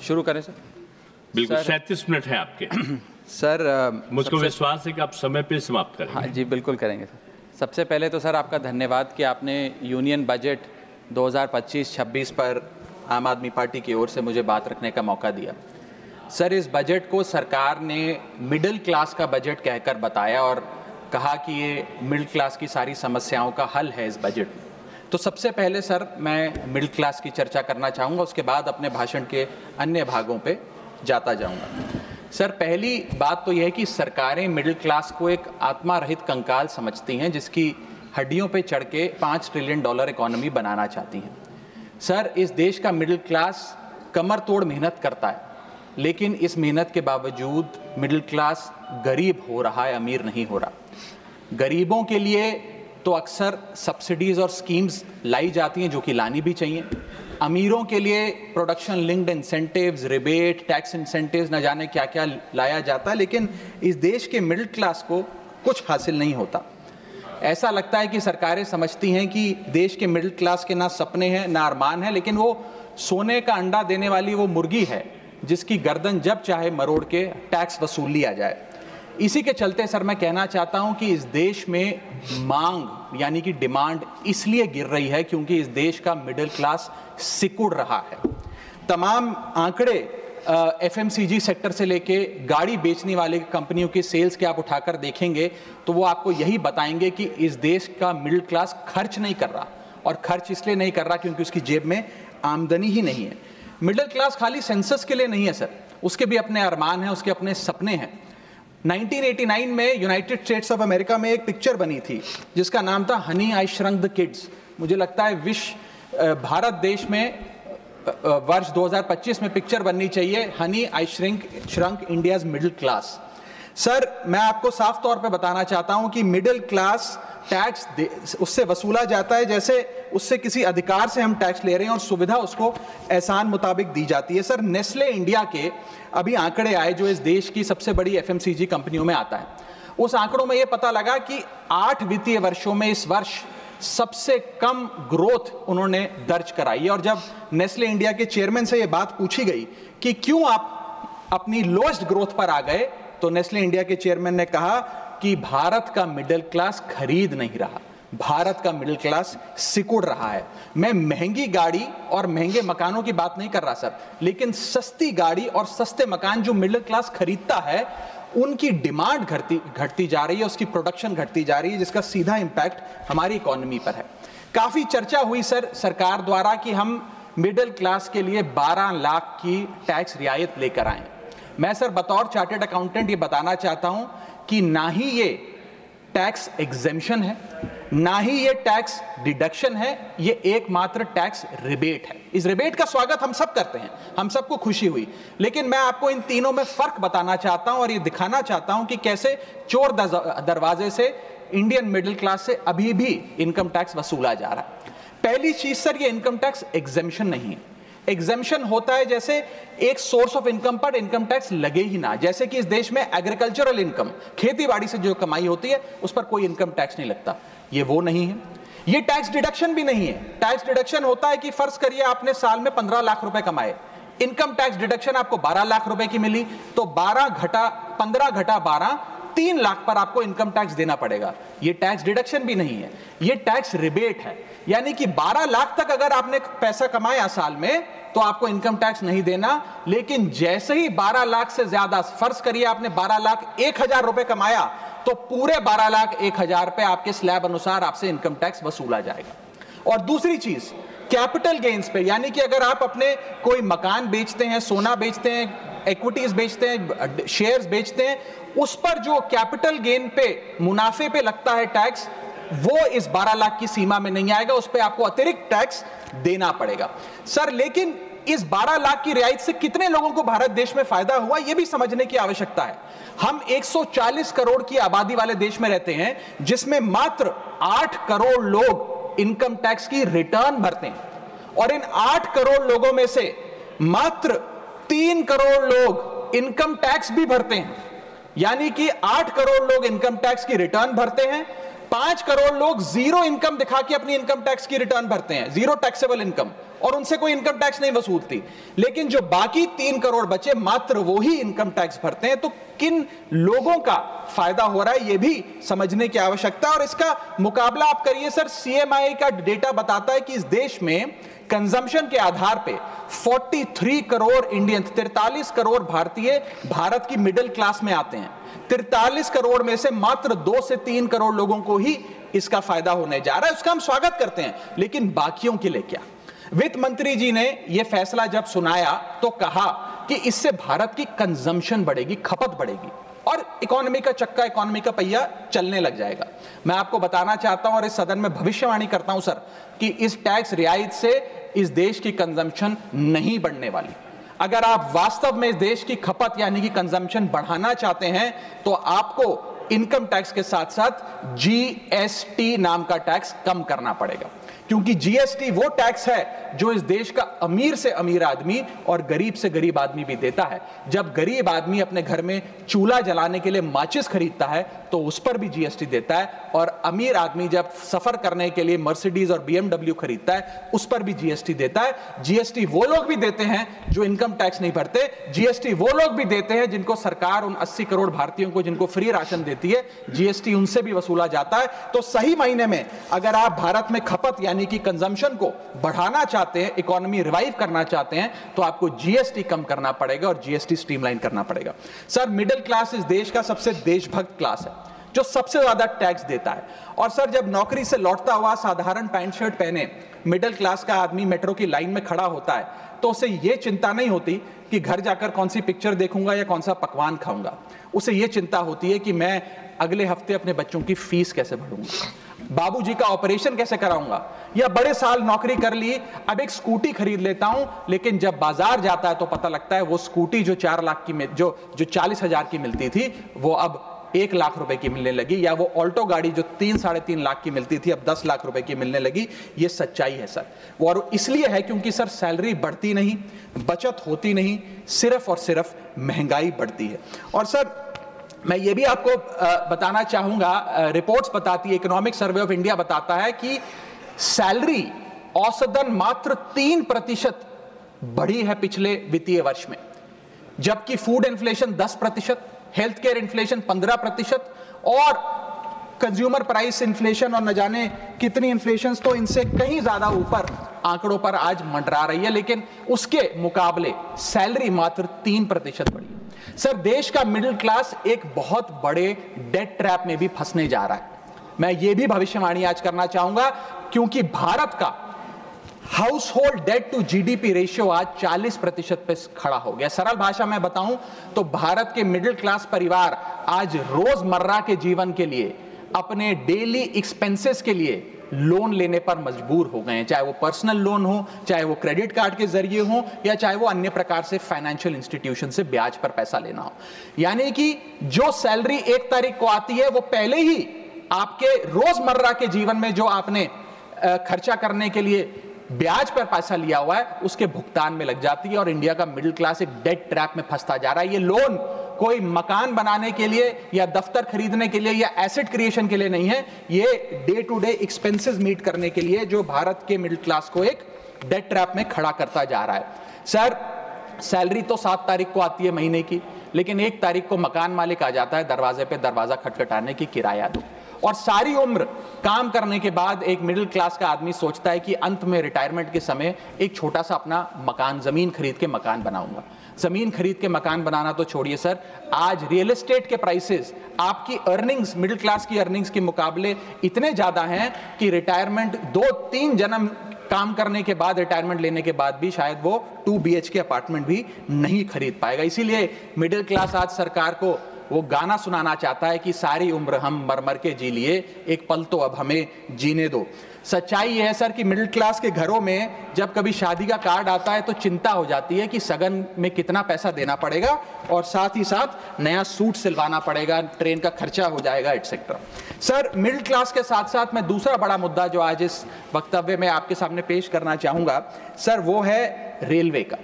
शुरू करें सर? बिल्कुल, 37 मिनट है आपके। सर मुझको विश्वास है कि आप समय पे समाप्त करेंगे। हाँ जी, बिल्कुल करेंगे सर। सबसे पहले तो सर आपका धन्यवाद कि आपने यूनियन बजट 2025-26 पर आम आदमी पार्टी की ओर से मुझे बात रखने का मौका दिया। सर, इस बजट को सरकार ने मिडिल क्लास का बजट कहकर बताया और कहा कि ये मिडिल क्लास की सारी समस्याओं का हल है इस बजट में। तो सबसे पहले सर मैं मिडिल क्लास की चर्चा करना चाहूँगा, उसके बाद अपने भाषण के अन्य भागों पे जाता जाऊँगा। सर, पहली बात तो यह है कि सरकारें मिडिल क्लास को एक आत्मा रहित कंकाल समझती हैं जिसकी हड्डियों पे चढ़ के $5 ट्रिलियन इकोनॉमी बनाना चाहती हैं। सर, इस देश का मिडिल क्लास कमर तोड़ मेहनत करता है, लेकिन इस मेहनत के बावजूद मिडिल क्लास गरीब हो रहा है, अमीर नहीं हो रहा। गरीबों के लिए तो अक्सर सब्सिडीज और स्कीम्स लाई जाती हैं जो कि लानी भी चाहिए। अमीरों के लिए production linked incentives, rebate, tax incentives, न जाने क्या क्या लाया जाता है, लेकिन इस देश के मिडिल क्लास को कुछ हासिल नहीं होता। ऐसा लगता है कि सरकारें समझती हैं कि देश के मिडिल क्लास के ना सपने हैं ना अरमान है, लेकिन वो सोने का अंडा देने वाली वो मुर्गी है जिसकी गर्दन जब चाहे मरोड़ के टैक्स वसूल लिया जाए। इसी के चलते सर मैं कहना चाहता हूं कि इस देश में मांग यानी कि डिमांड इसलिए गिर रही है क्योंकि इस देश का मिडिल क्लास सिकुड़ रहा है। तमाम आंकड़े एफएमसीजी सेक्टर से लेके गाड़ी बेचने वाले कंपनियों के सेल्स के आप उठाकर देखेंगे तो वो आपको यही बताएंगे कि इस देश का मिडिल क्लास खर्च नहीं कर रहा, और खर्च इसलिए नहीं कर रहा क्योंकि उसकी जेब में आमदनी ही नहीं है। मिडिल क्लास खाली सेंसस के लिए नहीं है सर, उसके भी अपने अरमान हैं, उसके अपने सपने हैं। 1989 में यूनाइटेड स्टेट्स ऑफ अमेरिका में एक पिक्चर बनी थी जिसका नाम था Honey I shrunk the kids. मुझे लगता है भारत देश में वर्ष 2025 में पिक्चर बननी चाहिए honey I shrunk India's middle class. Sir, मैं आपको साफ तौर पे बताना चाहता हूं कि मिडिल क्लास टैक्स उससे वसूला जाता है जैसे उससे किसी अधिकार से हम टैक्स ले रहे हैं और सुविधा उसको एहसान मुताबिक दी जाती है। सर, नेस्ले इंडिया के अभी आंकड़े आए जो इस देश की सबसे बड़ी एफएमसीजी कंपनियों में आता है। उस आंकड़ों में यह पता लगा कि 8 वित्तीय वर्षों में इस वर्ष सबसे कम ग्रोथ उन्होंने दर्ज कराई है। और जब नेस्ले इंडिया के चेयरमैन से यह बात पूछी गई कि क्यों आप अपनी लोएस्ट ग्रोथ पर आ गए, तो नेस्ले इंडिया के चेयरमैन ने कहा कि भारत का मिडिल क्लास खरीद नहीं रहा, भारत का मिडिल क्लास सिकुड़ रहा है। मैं महंगी गाड़ी और महंगे मकानों की बात नहीं कर रहा सर, लेकिन सस्ती गाड़ी और सस्ते मकान जो मिडिल क्लास खरीदता है उनकी डिमांड घटती जा रही है, उसकी प्रोडक्शन घटती जा रही है, जिसका सीधा इंपैक्ट हमारी इकोनॉमी पर है। काफी चर्चा हुई सर सरकार द्वारा कि हम मिडिल क्लास के लिए 12 लाख की टैक्स रियायत लेकर आए। मैं सर बतौर चार्टर्ड अकाउंटेंट ये बताना चाहता हूं कि ना ही ये टैक्स एग्जेम्पशन है, ना ही ये टैक्स डिडक्शन है, ये एकमात्र टैक्स रिबेट है। इस रिबेट का स्वागत हम सब करते हैं, हम सबको खुशी हुई, लेकिन मैं आपको इन तीनों में फर्क बताना चाहता हूं और ये दिखाना चाहता हूं कि कैसे चोर दरवाजे से इंडियन मिडिल क्लास से अभी भी इनकम टैक्स वसूला जा रहा है। पहली चीज सर, ये इनकम टैक्स एग्जेम्पशन नहीं है। एग्जेम्पशन होता है जैसे एक सोर्स ऑफ इनकम पर इनकम टैक्स लगे ही ना, जैसे कि इस देश में एग्रीकल्चरल इनकम, खेती बाड़ी से जो कमाई होती है उस पर कोई इनकम टैक्स नहीं लगता। ये वो नहीं है। ये टैक्स डिडक्शन भी नहीं है। टैक्स डिडक्शन होता है कि फर्ज करिए आपने साल में 15 लाख रुपए कमाए, इनकम टैक्स डिडक्शन आपको 12 लाख रुपए की मिली, तो 15 घटा 12 3 लाख पर आपको इनकम टैक्स देना पड़ेगा। ये टैक्स डिडक्शन भी नहीं है, ये टैक्स रिबेट है। यानी कि 12 लाख तक अगर आपने पैसा कमाया साल में तो आपको इनकम टैक्स नहीं देना, लेकिन जैसे ही 12 लाख से ज्यादा, फर्ज करिए आपने 12 लाख 1,000 रुपए कमाया, तो पूरे 12 लाख 1,000 पे आपके स्लैब अनुसार आपसे इनकम टैक्स वसूला जाएगा। और दूसरी चीज, कैपिटल गेन्स पे, यानी कि अगर आप अपने कोई मकान बेचते हैं, सोना बेचते हैं, इक्विटीज बेचते हैं, शेयर्स बेचते हैं, उस पर जो कैपिटल गेन पे, मुनाफे पे लगता है टैक्स, वो इस 12 लाख की सीमा में नहीं आएगा, उस पर आपको अतिरिक्त टैक्स देना पड़ेगा। सर, लेकिन इस 12 लाख की रियायत से कितने लोगों को भारत देश में फायदा हुआ, यह भी समझने की आवश्यकता है। हम 140 करोड़ की आबादी वाले देश में रहते हैं, जिसमें मात्र 8 करोड़ लोग इनकम टैक्स की रिटर्न भरते हैं, और इन 8 करोड़ लोगों में से मात्र 3 करोड़ लोग इनकम टैक्स भी भरते हैं। यानी कि 8 करोड़ लोग इनकम टैक्स की रिटर्न भरते हैं, 5 करोड़ लोग जीरो इनकम दिखा के अपनी इनकम टैक्स की रिटर्न भरते हैं, जीरो टैक्सेबल इनकम, और उनसे कोई इनकम टैक्स नहीं वसूलती। लेकिन जो बाकी 3 करोड़ बचे, मात्र वो ही इनकम टैक्स भरते हैं। तो किन लोगों का फायदा हो रहा है, ये भी समझने की आवश्यकता है। और इसका मुकाबला आप करिए सर, सीएमआई का डेटा बताता है कि इस देश में कंजम्पशन के आधार पे 43 करोड़ इंडियन, 43 करोड़ भारतीय भारत की मिडिल क्लास में आते हैं। 43 करोड़ में से मात्र 2 से 3 करोड़ लोगों को ही इसका फायदा होने जा रहा है। उसका हम स्वागत करते हैं, लेकिन बाकियों के लिए क्या? वित्त मंत्री जी ने यह फैसला जब सुनाया तो कहा कि इससे भारत की कंजम्पशन बढ़ेगी, खपत बढ़ेगी और इकोनॉमी का चक्का, इकोनॉमी का पहिया चलने लग जाएगा। मैं आपको बताना चाहता हूं और इस सदन में भविष्यवाणी करता हूं सर कि इस टैक्स रियायत से इस देश की कंजम्पशन नहीं बढ़ने वाली। अगर आप वास्तव में इस देश की खपत यानी कि कंजम्पशन बढ़ाना चाहते हैं तो आपको इनकम टैक्स के साथ साथ जीएसटी नाम का टैक्स कम करना पड़ेगा, क्योंकि जीएसटी वो टैक्स है जो इस देश का अमीर से अमीर आदमी और गरीब से गरीब आदमी भी देता है। जब गरीब आदमी अपने घर में चूल्हा जलाने के लिए माचिस खरीदता है तो उस पर भी जीएसटी देता है, और अमीर आदमी जब सफर करने के लिए मर्सिडीज और बीएमडब्ल्यू खरीदता है उस पर भी जीएसटी देता है। जीएसटी वो लोग भी देते हैं जो इनकम टैक्स नहीं भरते, जीएसटी वो लोग भी देते हैं जिनको सरकार, उन 80 करोड़ भारतीयों को जिनको फ्री राशन देती है, जीएसटी उनसे भी वसूला जाता है। तो सही मायने में अगर आप भारत में खपत यानी कि कंजम्पशन को बढ़ाना चाहते हैं, इकोनॉमी रिवाइव करना चाहते हैं, तो आपको जीएसटी कम करना पड़ेगा और जीएसटी स्ट्रीमलाइन करना पड़ेगा। सर, मिडिल क्लास इस देश का सबसे देशभक्त क्लास है जो सबसे ज्यादा टैक्स देता है। और सर, जब नौकरी से लौटता हुआ साधारण पैंट शर्ट पहने मिडिल क्लास का आदमी मेट्रो की लाइन में खड़ा होता है तो उसे यह चिंता नहीं होती कि घर जाकर कौन सी पिक्चर देखूंगा या कौन सा पकवान खाऊंगा। उसे यह चिंता होती है कि मैं अगले हफ्ते अपने बच्चों की फीस कैसे भरूंगा, बाबूजी का ऑपरेशन कैसे कराऊंगा, या बड़े साल नौकरी कर ली, अब एक स्कूटी खरीद लेता हूं। लेकिन जब बाजार जाता है तो पता लगता है वो स्कूटी जो 4 लाख की जो 40,000 की मिलती थी वो अब 1 लाख रुपए की मिलने लगी, या वो ऑल्टो गाड़ी जो 3-3.5 लाख की मिलती थी अब 10 लाख रुपए की मिलने लगी। ये सच्चाई है सर, और इसलिए है क्योंकि सर सैलरी बढ़ती नहीं, बचत होती नहीं, सिर्फ और सिर्फ महंगाई बढ़ती है। और सर, मैं ये भी आपको बताना चाहूंगा, रिपोर्ट्स बताती है, इकोनॉमिक सर्वे ऑफ इंडिया बताता है कि सैलरी औसतन मात्र 3% बढ़ी है पिछले वित्तीय वर्ष में, जबकि food inflation 10%, health care inflation 15% और कंज्यूमर प्राइस इन्फ्लेशन और न जाने कितनी इन्फ्लेशन तो इनसे कहीं ज्यादा ऊपर आंकड़ों पर आज मंडरा रही है। लेकिन उसके मुकाबले सैलरी मात्र 3% बढ़ी है। सर, देश का मिडिल क्लास एक बहुत बड़े डेट ट्रैप में भी फंसने जा रहा है। मैं ये भी भविष्यवाणी आज करना चाहूंगा, क्योंकि भारत का household debt to GDP ratio आज 40% पे खड़ा हो गया। सरल भाषा में बताऊं तो भारत के मिडिल क्लास परिवार आज रोजमर्रा के जीवन के लिए, अपने डेली एक्सपेंसेस के लिए लोन लेने पर मजबूर हो गए हैं, चाहे वो पर्सनल लोन हो, चाहे वो क्रेडिट कार्ड के जरिए हो, या चाहे वो अन्य प्रकार से फाइनेंशियल इंस्टीट्यूशन से ब्याज पर पैसा लेना हो। यानी कि जो सैलरी 1 तारीख को आती है वो पहले ही आपके रोजमर्रा के जीवन में जो आपने खर्चा करने के लिए ब्याज पर पैसा लिया हुआ है उसके भुगतान में लग जाती है, और इंडिया का मिडिल क्लास एक डेट ट्रैप में फंसता जा रहा है। ये लोन कोई मकान बनाने के लिए या दफ्तर खरीदने के लिए या एसेट क्रिएशन के लिए नहीं है, ये day to day expenses meet करने के लिए, जो भारत के मिडिल क्लास को एक डेट ट्रैप में खड़ा करता जा रहा है। सर, सैलरी तो 7 तारीख को आती है महीने की, लेकिन 1 तारीख को मकान मालिक आ जाता है दरवाजे पे दरवाजा खटखटाने की किराया दो। और सारी उम्र काम करने के बाद एक मिडिल क्लास का आदमी सोचता है कि अंत में रिटायरमेंट के समय एक छोटा सा अपना मकान, जमीन खरीद के मकान बनाऊंगा। जमीन खरीद के मकान बनाना तो छोड़िए सर, आज रियल एस्टेट के प्राइसेस आपकी अर्निंग्स, मिडिल क्लास की अर्निंग्स के मुकाबले इतने ज्यादा हैं कि रिटायरमेंट 2-3 जन्म काम करने के बाद, रिटायरमेंट लेने के बाद भी शायद वो 2 BHK अपार्टमेंट भी नहीं खरीद पाएगा। इसीलिए मिडिल क्लास आज सरकार को वो गाना सुनाना चाहता है कि सारी उम्र हम मर मर के जी लिए, एक पल तो अब हमें जीने दो। सच्चाई यह है सर कि मिडिल क्लास के घरों में जब कभी शादी का कार्ड आता है तो चिंता हो जाती है कि सगन में कितना पैसा देना पड़ेगा, और साथ ही साथ नया सूट सिलवाना पड़ेगा, ट्रेन का खर्चा हो जाएगा, एटसेट्रा। सर, मिडिल क्लास के साथ साथ मैं दूसरा बड़ा मुद्दा जो आज इस वक्तव्य में आपके सामने पेश करना चाहूंगा सर, वो है रेलवे का।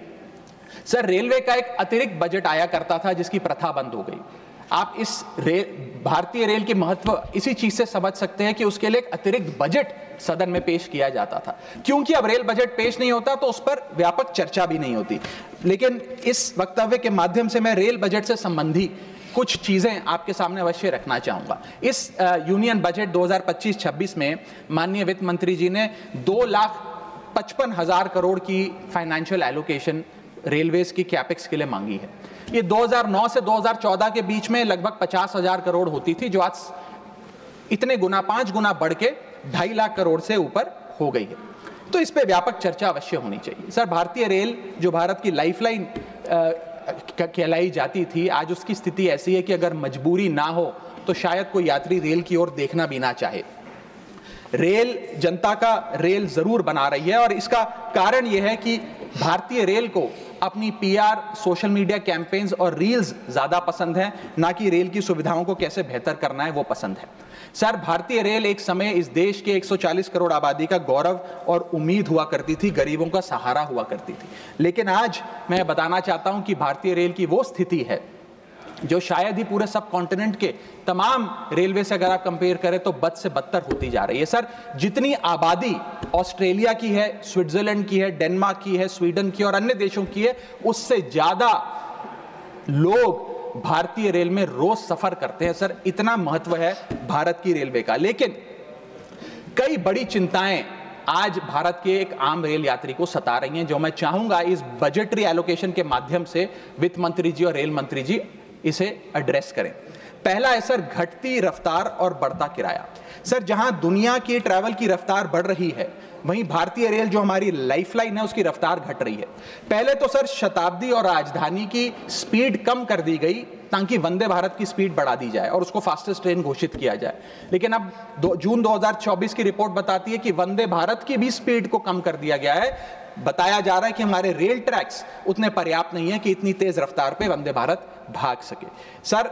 सर, रेलवे का एक अतिरिक्त बजट आया करता था जिसकी प्रथा बंद हो गई। आप इस भारतीय रेल के महत्व इसी चीज से समझ सकते हैं कि उसके लिए एक अतिरिक्त बजट सदन में पेश किया जाता था। क्योंकि अब रेल बजट पेश नहीं होता तो उस पर व्यापक चर्चा भी नहीं होती। लेकिन इस वक्तव्य के माध्यम से मैं रेल बजट से संबंधी कुछ चीजें आपके सामने अवश्य रखना चाहूंगा। इस यूनियन बजट 2025-26 में माननीय वित्त मंत्री जी ने 2,55,000 करोड़ की फाइनेंशियल एलोकेशन रेलवेज की कैपेक्स के लिए मांगी है। ये 2009 से 2014 के बीच में लगभग 50,000 करोड़ होती थी, जो आज इतने गुना 5 गुना बढ़ के 2.5 लाख करोड़ से ऊपर हो गई है। तो इस पे व्यापक चर्चा अवश्य होनी चाहिए। सर, भारतीय रेल जो भारत की लाइफलाइन कहलाई जाती थी, आज उसकी स्थिति ऐसी है कि अगर मजबूरी ना हो तो शायद कोई यात्री रेल की ओर देखना भी ना चाहे। रेल जनता का रेल जरूर बना रही है और इसका कारण यह है कि भारतीय रेल को अपनी पीआर, सोशल मीडिया कैंपेन्स और रील्स ज्यादा पसंद है, ना कि रेल की सुविधाओं को कैसे बेहतर करना है वो पसंद है। सर, भारतीय रेल एक समय इस देश के 140 करोड़ आबादी का गौरव और उम्मीद हुआ करती थी, गरीबों का सहारा हुआ करती थी। लेकिन आज मैं बताना चाहता हूं कि भारतीय रेल की वो स्थिति है जो शायद ही पूरे सब कॉन्टिनेंट के तमाम रेलवे से अगर आप कंपेयर करें तो बद से बदतर होती जा रही है। सर, जितनी आबादी ऑस्ट्रेलिया की है, स्विट्जरलैंड की है, डेनमार्क की है, स्वीडन की और अन्य देशों की है, उससे ज्यादा लोग भारतीय रेल में रोज सफर करते हैं। सर, इतना महत्व है भारत की रेलवे का। लेकिन कई बड़ी चिंताएं आज भारत के एक आम रेल यात्री को सता रही हैं, जो मैं चाहूंगा इस बजटरी एलोकेशन के माध्यम से वित्त मंत्री जी और रेल मंत्री जी इसे एड्रेस करें। पहला है सर, घटती रफ्तार और बढ़ता किराया। सर, जहां दुनिया की ट्रैवल की रफ्तार बढ़ रही है, वहीं भारतीय रेल जो हमारी लाइफलाइन है उसकी रफ्तार घट रही है। पहले तो सर शताब्दी और राजधानी की स्पीड कम कर दी गई ताकि वंदे भारत की स्पीड बढ़ा दी जाए और उसको फास्टेस्ट ट्रेन घोषित किया जाए। लेकिन अब जून 2024 की रिपोर्ट बताती है कि वंदे भारत की भी स्पीड को कम कर दिया गया है। बताया जा रहा है कि हमारे रेल ट्रैक्स उतने पर्याप्त नहीं है कि इतनी तेज रफ्तार पे वंदे भारत भाग सके। सर,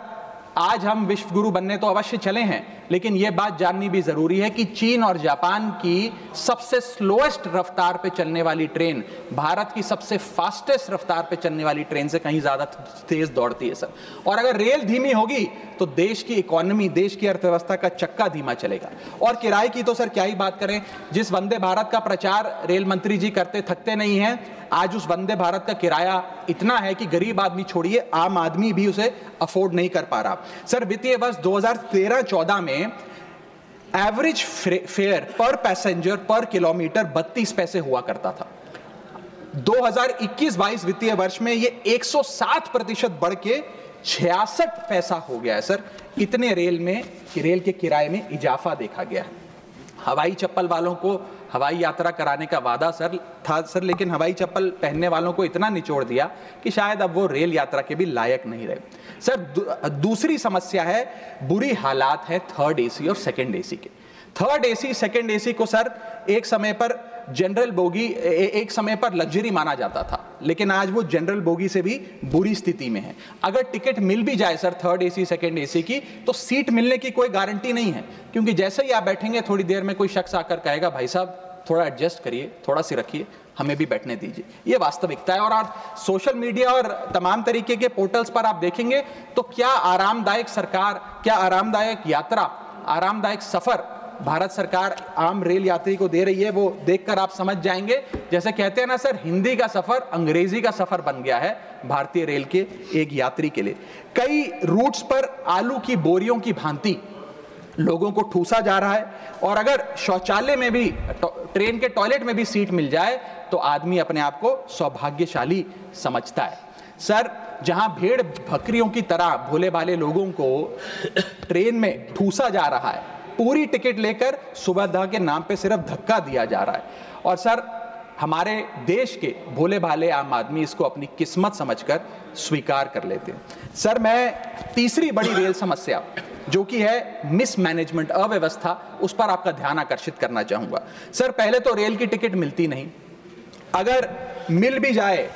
आज हम विश्व गुरु बनने तो अवश्य चले हैं, लेकिन यह बात जाननी भी जरूरी है कि चीन और जापान की सबसे स्लोएस्ट रफ्तार पे चलने वाली ट्रेन भारत की सबसे फास्टेस्ट रफ्तार पे चलने वाली ट्रेन से कहीं ज्यादा तेज दौड़ती है। सर, और अगर रेल धीमी होगी तो देश की इकोनॉमी, देश की अर्थव्यवस्था का चक्का धीमा चलेगा। और किराए की तो सर क्या ही बात करें, जिस वंदे भारत का प्रचार रेल मंत्री जी करते थकते नहीं हैं, आज उस वंदे भारत का किराया इतना है कि गरीब आदमी छोड़िए, आम आदमी भी उसे अफोर्ड नहीं कर पा रहा। सर, वित्तीय वर्ष 2013-14 में एवरेज फेयर पर पैसेंजर पर किलोमीटर 32 पैसे हुआ करता था। 2021-22 वित्तीय वर्ष में ये 107% बढ़ के 66 पैसा हो गया है। सर, इतने रेल के किराए में इजाफा देखा गया है। हवाई चप्पल वालों को हवाई यात्रा कराने का वादा था सर, लेकिन हवाई चप्पल पहनने वालों को इतना निचोड़ दिया कि शायद अब वो रेल यात्रा के भी लायक नहीं रहे। सर, दूसरी समस्या है, बुरी हालात है थर्ड एसी और सेकंड एसी के। थर्ड एसी, सेकंड एसी को सर एक समय पर जनरल बोगी, एक समय पर लग्जरी माना जाता था, लेकिन आज वो जनरल बोगी से भी बुरी स्थिति में है। अगर टिकट मिल भी जाए sir third AC, second AC की, तो सीट मिलने की कोई गारंटी नहीं है, क्योंकि जैसे ही आप बैठेंगे थोड़ी देर में कोई शख्स आकर कहेगा, भाई साहब थोड़ा एडजस्ट करिए, थोड़ा सी रखिए, हमें भी बैठने दीजिए। ये वास्तविकता है। और आप सोशल मीडिया और तमाम तरीके के पोर्टल्स पर आप देखेंगे तो क्या आरामदायक सरकार, क्या आरामदायक यात्रा, आरामदायक सफर भारत सरकार आम रेल यात्री को दे रही है, वो देखकर आप समझ जाएंगे। जैसे कहते हैं ना सर, हिंदी का सफर अंग्रेजी का सफर बन गया है भारतीय रेल के एक यात्री के लिए। कई रूट्स पर आलू की बोरियों की भांति लोगों को ठूसा जा रहा है, और अगर शौचालय में भी, ट्रेन के टॉयलेट में भी सीट मिल जाए तो आदमी अपने आप को सौभाग्यशाली समझता है। सर, जहां भेड़ बकरियों की तरह भोले भाले लोगों को ट्रेन में ठूसा जा रहा है, पूरी टिकट लेकर सुविधा के नाम पे सिर्फ धक्का दिया जा रहा है, और सर हमारे देश के भोले भाले आम आदमी इसको अपनी किस्मत समझकर स्वीकार कर लेते हैं। सर, मैं तीसरी बड़ी रेल समस्या जो कि है मिसमैनेजमेंट, अव्यवस्था, उस पर आपका ध्यान आकर्षित करना चाहूंगा। सर, पहले तो रेल की टिकट मिलती नहीं, अगर मिल भी जाए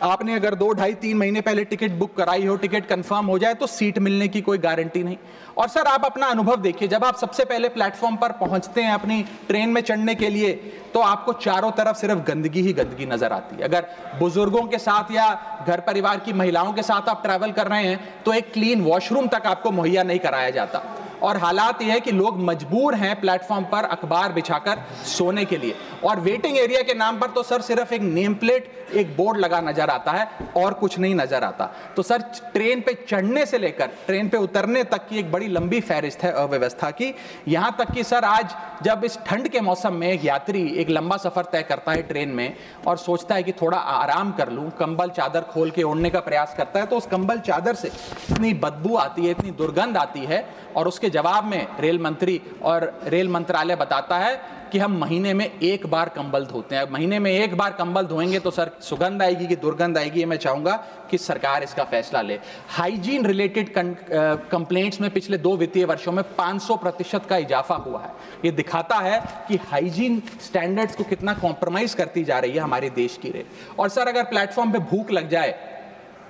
आपने अगर 2, ढाई, 3 महीने पहले टिकट बुक कराई हो, टिकट कंफर्म हो जाए तो सीट मिलने की कोई गारंटी नहीं। और सर आप अपना अनुभव देखिए, जब आप सबसे पहले प्लेटफॉर्म पर पहुंचते हैं अपनी ट्रेन में चढ़ने के लिए, तो आपको चारों तरफ सिर्फ गंदगी ही गंदगी नजर आती है। अगर बुजुर्गों के साथ या घर परिवार की महिलाओं के साथ आप ट्रैवल कर रहे हैं तो एक क्लीन वॉशरूम तक आपको मुहैया नहीं कराया जाता। और हालात यह है कि लोग मजबूर हैं प्लेटफॉर्म पर अखबार बिछाकर सोने के लिए, और वेटिंग एरिया के नाम पर तो सर सिर्फ एक नेम प्लेट, एक बोर्ड लगा नजर आता है और कुछ नहीं नजर आता। तो सर ट्रेन पे चढ़ने से लेकर ट्रेन पे उतरने तक की एक बड़ी लंबी फहरिस्त है अव्यवस्था की। यहां तक कि सर आज जब इस ठंड के मौसम में एक यात्री एक लंबा सफर तय करता है ट्रेन में और सोचता है कि थोड़ा आराम कर लूं, कंबल चादर खोल के ओढ़ने का प्रयास करता है, तो उस कंबल चादर से इतनी बदबू आती है, इतनी दुर्गंध आती है, और उसके जवाब में रेल मंत्री और रेल मंत्रालय बताता है कि हम महीने में 1 बार कंबल धोते हैं। महीने में 1 बार कंबल धोएंगे तो सर सुगंध आएगी कि दुर्गंध आएगी, ये मैं चाहूंगा कि सरकार इसका फैसला ले। हाइजीन रिलेटेड कंप्लेंट्स में पिछले 2 वित्तीय वर्षों में 500% का इजाफा हुआ है। ये दिखाता है कि हाइजीन स्टैंडर्ड्स को कितना कॉम्प्रोमाइज करती जा रही है हमारे देश की रेल। और सर अगर प्लेटफॉर्म पे भूख लग जाए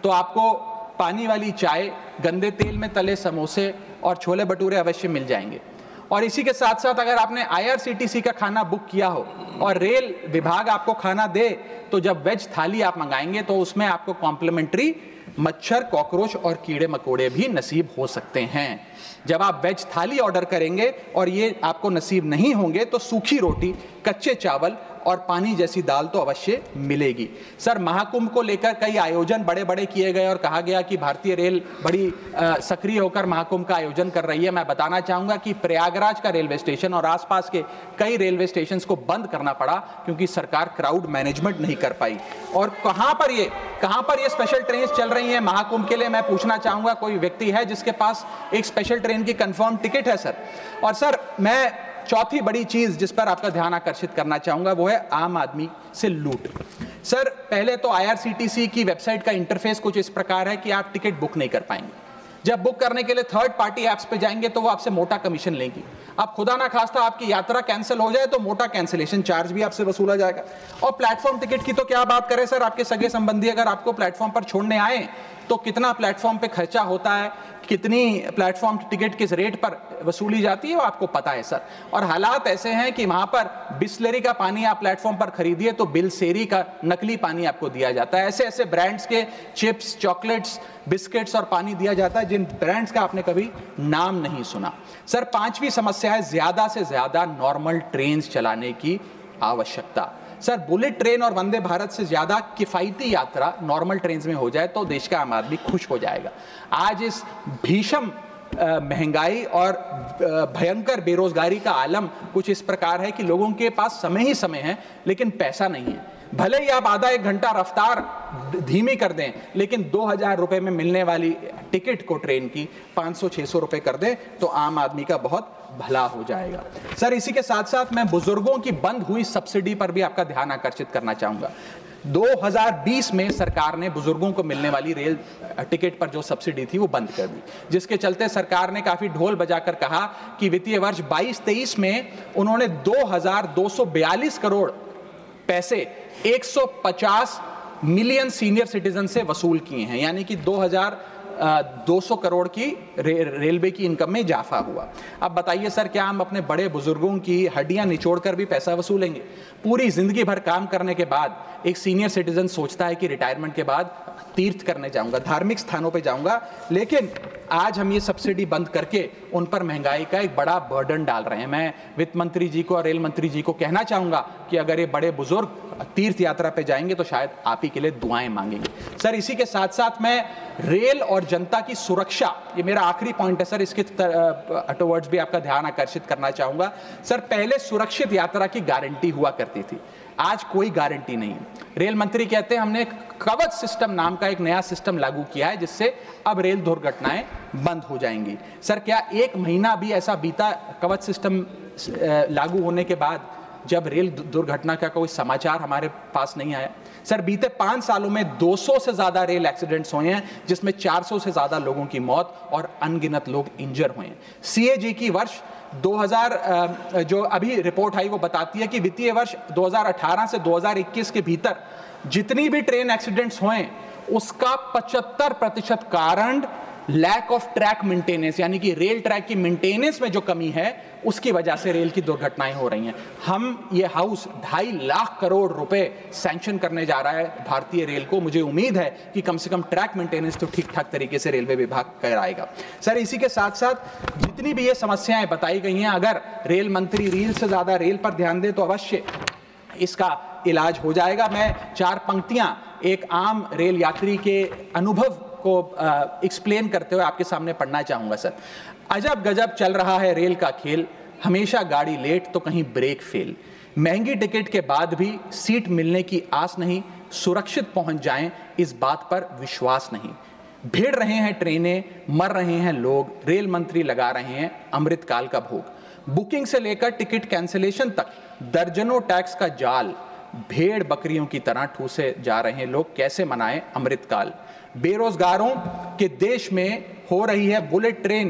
तो आपको पानी वाली चाय, गंदे तेल में तले समोसे और छोले भटूरे अवश्य मिल जाएंगे। और इसी के साथ साथ अगर आपने IRCTC का खाना बुक किया हो और रेल विभाग आपको खाना दे, तो जब वेज थाली आप मंगाएंगे तो उसमें आपको कॉम्प्लीमेंट्री मच्छर, कॉकरोच और कीड़े मकोड़े भी नसीब हो सकते हैं। जब आप वेज थाली ऑर्डर करेंगे और ये आपको नसीब नहीं होंगे तो सूखी रोटी, कच्चे चावल और पानी जैसी दाल तो अवश्य मिलेगी। सर महाकुंभ को लेकर कई आयोजन बड़े बड़े किए गए और कहा गया कि भारतीय रेल बड़ी सक्रिय होकर महाकुंभ का आयोजन कर रही है। मैं बताना चाहूंगा कि प्रयागराज का रेलवे स्टेशन और आसपास के कई रेलवे स्टेशन को बंद करना पड़ा क्योंकि सरकार क्राउड मैनेजमेंट नहीं कर पाई। और कहां पर ये स्पेशल ट्रेन चल रही हैं महाकुंभ के लिए, मैं पूछना चाहूंगा कोई व्यक्ति है जिसके पास एक स्पेशल ट्रेन की कंफर्म टिकट है सर? और सर मैं चौथी बड़ी चीज जिस पर आपका ध्यान आकर्षित करना चाहूंगा वो है आम आदमी से लूट। सर पहले तो IRCTC की वेबसाइट का इंटरफेस कुछ इस प्रकार है कि आप टिकट बुक नहीं कर पाएंगे। जब बुक करने के लिए थर्ड पार्टी ऐप्स पे जाएंगे तो वो आपसे मोटा कमीशन लेंगी। अब खुदा ना खास्ता आपकी यात्रा कैंसिल हो जाए तो मोटा कैंसिलेशन चार्ज भी आपसे वसूला जाएगा। और प्लेटफॉर्म टिकट की तो क्या बात करें सर, आपके सगे संबंधी अगर आपको प्लेटफॉर्म पर छोड़ने आए तो कितना प्लेटफॉर्म पे खर्चा होता है, कितनी प्लेटफॉर्म टिकट किस रेट पर वसूली जाती है वो आपको पता है सर। और हालात ऐसे हैं कि वहां पर बिस्लरी का पानी आप प्लेटफॉर्म पर खरीदिए तो बिलसेरी का नकली पानी आपको दिया जाता है। ऐसे ऐसे ब्रांड्स के चिप्स, चॉकलेट्स, बिस्किट्स और पानी दिया जाता है जिन ब्रांड्स का आपने कभी नाम नहीं सुना। सर 5वीं समस्या है ज्यादा से ज्यादा नॉर्मल ट्रेन चलाने की आवश्यकता। सर बुलेट ट्रेन और वंदे भारत से ज्यादा किफायती यात्रा नॉर्मल ट्रेन में हो जाए तो देश का आम आदमी खुश हो जाएगा। आज इस भीषण महंगाई और भयंकर बेरोजगारी का आलम कुछ इस प्रकार है कि लोगों के पास समय ही समय है लेकिन पैसा नहीं है। भले ही आप आधा 1 घंटा रफ्तार धीमी कर दें लेकिन 2000 रुपए में मिलने वाली टिकट को ट्रेन की 500-600 रुपए कर दें तो आम आदमी का बहुत भला हो जाएगा। सर इसी के साथ साथ मैं बुजुर्गों की बंद हुई सब्सिडी पर भी आपका ध्यान आकर्षित करना चाहूंगा। 2020 में सरकार ने बुजुर्गों को मिलने वाली रेल टिकट पर जो सब्सिडी थी वो बंद कर दी, जिसके चलते सरकार ने काफी ढोल बजाकर कहा कि वित्तीय वर्ष 22-23 में उन्होंने 2242 करोड़ पैसे 150 मिलियन सीनियर सिटीजन से वसूल किए हैं, यानी कि 2200 करोड़ की रेलवे की इनकम में इजाफा हुआ। अब बताइए सर, क्या हम अपने बड़े बुजुर्गों की हड्डियां निचोड़कर भी पैसा वसूलेंगे? पूरी जिंदगी भर काम करने के बाद एक सीनियर सिटीजन सोचता है कि रिटायरमेंट के बाद तीर्थ करने जाऊंगा, धार्मिक स्थानों पे जाऊंगा, लेकिन आज हम ये सब्सिडी बंद करके उन पर महंगाई का एक बड़ा बर्डन डाल रहे हैं। मैं वित्त मंत्री जी को और रेल मंत्री जी को कहना चाहूंगा कि अगर ये बड़े बुजुर्ग तीर्थ यात्रा पे जाएंगे तो शायद आप ही के लिए दुआएं मांगेंगे। सर इसी के साथ साथ मैं रेल और जनता की सुरक्षा, ये मेरा आखिरी पॉइंट है सर, इसके टुवर्ड्स भी आपका ध्यान आकर्षित करना चाहूंगा। सर पहले सुरक्षित यात्रा की गारंटी हुआ करती थी, आज कोई गारंटी नहीं। रेल मंत्री कहते हैं हमने कवच सिस्टम नाम का एक नया सिस्टम लागू किया है जिससे अब रेल दुर्घटनाएं बंद हो जाएंगी। सर क्या 1 महीना भी ऐसा बीता कवच सिस्टम लागू होने के बाद जब रेल दुर्घटना का कोई समाचार हमारे पास नहीं आया? सर बीते 5 सालों में 200 से ज्यादा रेल एक्सीडेंट्स हुए हैं जिसमें 400 से ज्यादा लोगों की मौत और अनगिनत लोग इंजर हुए हैं। CAG की वर्ष 2000 जो अभी रिपोर्ट आई वो बताती है कि वित्तीय वर्ष 2018 से 2021 के भीतर जितनी भी ट्रेन एक्सीडेंट्स हुए उसका 75% कारण लैक ऑफ ट्रैक मेंटेनेंस, यानी कि रेल ट्रैक की मेंटेनेंस में जो कमी है उसकी वजह से रेल की दुर्घटनाएं हो रही हैं। हम ये हाउस 2.5 लाख करोड़ रुपए सैंक्शन करने जा रहा है भारतीय रेल को। मुझे उम्मीद है कि कम से कम ट्रैक मेंटेनेंस तो ठीक ठाक तरीके से रेलवे विभाग कराएगा। सर, इसी के साथ साथ जितनी भी ये समस्याएं बताई गई हैं, अगर रेल मंत्री रील से ज्यादा रेल पर ध्यान दे तो अवश्य इसका इलाज हो जाएगा। मैं 4 पंक्तियां एक आम रेल यात्री के अनुभव को एक्सप्लेन करते हुए आपके सामने पढ़ना चाहूंगा। सर, अजब गजब चल रहा है रेल का खेल, हमेशा गाड़ी लेट तो कहीं ब्रेक फेल, महंगी टिकट के बाद भी सीट मिलने की आस नहीं, सुरक्षित पहुंच जाएं इस बात पर विश्वास नहीं, भिड़ रहे हैं ट्रेनें, मर रहे हैं लोग, रेल मंत्री लगा रहे हैं अमृतकाल का भोग, बुकिंग से लेकर टिकट कैंसिलेशन तक दर्जनों टैक्स का जाल, भेड़ बकरियों की तरह ठूसे जा रहे हैं लोग, कैसे मनाएं अमृतकाल, बेरोजगारों के देश में हो रही है बुलेट ट्रेन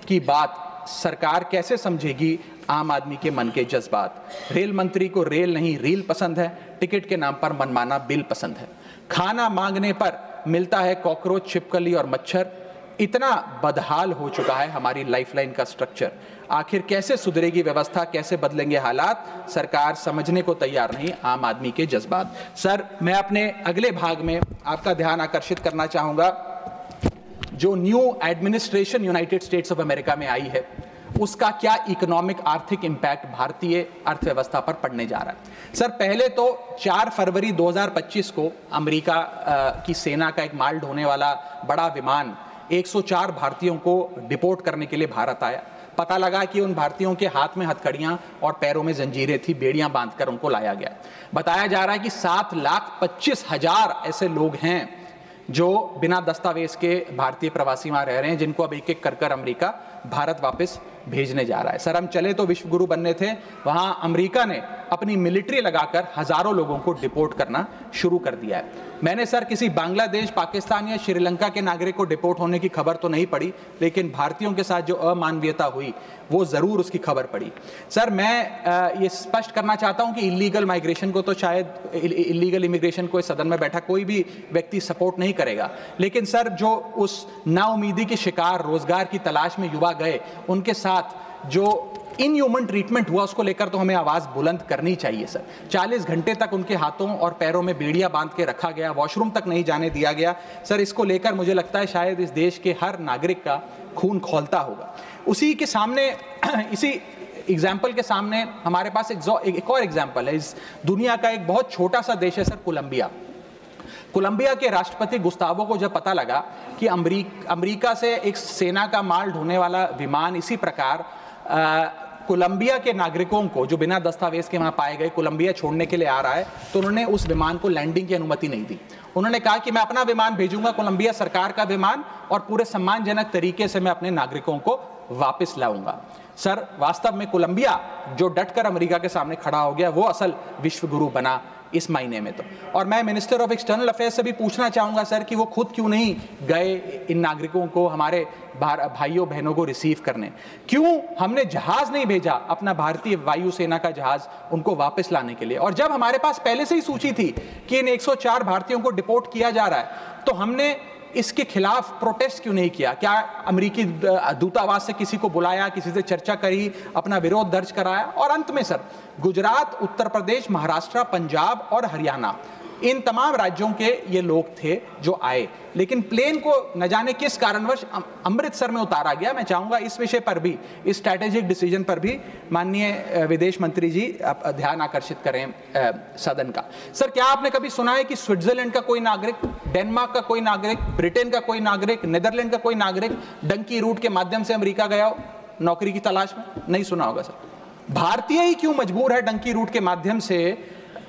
की बात, सरकार कैसे समझेगी आम आदमी के मन के जज्बात, रेल मंत्री को रेल नहीं रील पसंद है, टिकट के नाम पर मनमाना बिल पसंद है, खाना मांगने पर मिलता है कॉकरोच, छिपकली और मच्छर, इतना बदहाल हो चुका है हमारी लाइफलाइन का स्ट्रक्चर, आखिर कैसे सुधरेगी व्यवस्था, कैसे बदलेंगे हालात, सरकार समझने को तैयार नहीं आम आदमी के जज्बात। सर, मैं अपने अगले भाग में आपका ध्यान आकर्षित करना चाहूंगा, जो new administration United states of America में आई है उसका क्या इकोनॉमिक आर्थिक इंपैक्ट भारतीय अर्थव्यवस्था पर पड़ने जा रहा है। सर, पहले तो 4 फरवरी 2025 को अमेरिका की सेना का एक माल ढोने वाला बड़ा विमान 104 भारतीयों को डिपोर्ट करने के लिए भारत आया। पता लगा कि उन भारतीयों के हाथ में हथकड़ियां और पैरों में जंजीरें थी, बेड़ियां बांधकर उनको लाया गया। बताया जा रहा है कि 7,25,000 ऐसे लोग हैं जो बिना दस्तावेज के भारतीय प्रवासी वहां रह रहे हैं, जिनको अब एक एक कर अमेरिका भारत वापस भेजने जा रहा है। सर, हम चले तो विश्व गुरु बनने थे, वहां अमेरिका ने अपनी मिलिट्री लगाकर हजारों लोगों को डिपोर्ट करना शुरू कर दिया है। मैंने सर किसी बांग्लादेश, पाकिस्तान या श्रीलंका के नागरिक को डिपोर्ट होने की खबर तो नहीं पड़ी, लेकिन भारतीयों के साथ जो अमानवीयता हुई वो जरूर उसकी खबर पड़ी। सर, मैं ये स्पष्ट करना चाहता हूं कि इलीगल माइग्रेशन को तो शायद इलीगल इमिग्रेशन को इस सदन में बैठा कोई भी व्यक्ति सपोर्ट नहीं करेगा, लेकिन सर जो उस नाउमीदी के शिकार रोजगार की तलाश में युवा गए, उनके साथ जो इनह्यूमन ट्रीटमेंट हुआ उसको लेकर तो हमें आवाज बुलंद करनी चाहिए। सर, 40 घंटे तक उनके हाथों और पैरों में बेड़ियां बांध के रखा गया, वॉशरूम तक नहीं जाने दिया गया। सर, इसको लेकर मुझे लगता है शायद इस देश के हर नागरिक का खून खौलता होगा। उसी के सामने इसी एग्जाम्पल के सामने हमारे पास एक और एग्जाम्पल है। इस दुनिया का एक बहुत छोटा सा देश है सर, कोलंबिया। कोलंबिया के राष्ट्रपति गुस्तावो को जब पता लगा कि अमेरिका से एक सेना का माल ढोने वाला विमान इसी प्रकार कोलंबिया के नागरिकों को जो बिना दस्तावेज के वहां पाए गए कोलंबिया छोड़ने के लिए आ रहा है, तो उन्होंने उस विमान को लैंडिंग की अनुमति नहीं दी। उन्होंने कहा कि मैं अपना विमान भेजूंगा, कोलंबिया सरकार का विमान, और पूरे सम्मानजनक तरीके से मैं अपने नागरिकों को वापस लाऊंगा। सर, वास्तव में कोलंबिया जो डटकर अमेरिका के सामने खड़ा हो गया, वो असल विश्व गुरु बना इस महीने में तो। और मैं मिनिस्टर ऑफ एक्सटर्नल अफेयर्स से भी पूछना चाहूंगा सर कि वो खुद क्यों नहीं गए इन नागरिकों को, हमारे भाइयों बहनों को रिसीव करने, क्यों हमने जहाज नहीं भेजा अपना भारतीय वायुसेना का जहाज उनको वापस लाने के लिए। और जब हमारे पास पहले से ही सूची थी कि इन 104 भारतीयों को डिपोर्ट किया जा रहा है, तो हमने इसके खिलाफ प्रोटेस्ट क्यों नहीं किया? क्या अमेरिकी दूतावास से किसी को बुलाया, किसी से चर्चा करी, अपना विरोध दर्ज कराया? और अंत में सर, गुजरात, उत्तर प्रदेश, महाराष्ट्र, पंजाब और हरियाणा, इन तमाम राज्यों के ये लोग थे जो आए, लेकिन प्लेन को न जाने किस कारणवश अमृतसर में उतारा गया। मैं चाहूंगा इस विषय पर भी, इस स्ट्रैटेजिक डिसीजन पर भी माननीय विदेश मंत्री जी ध्यान आकर्षित करें सदन का। सर, क्या आपने कभी सुना है कि स्विट्जरलैंड का कोई नागरिक, डेनमार्क का कोई नागरिक, ब्रिटेन का कोई नागरिक, नीदरलैंड का कोई नागरिक डंकी रूट के माध्यम से अमेरिका गया हो नौकरी की तलाश में? नहीं सुना होगा सर। भारतीय ही क्यों मजबूर है डंकी रूट के माध्यम से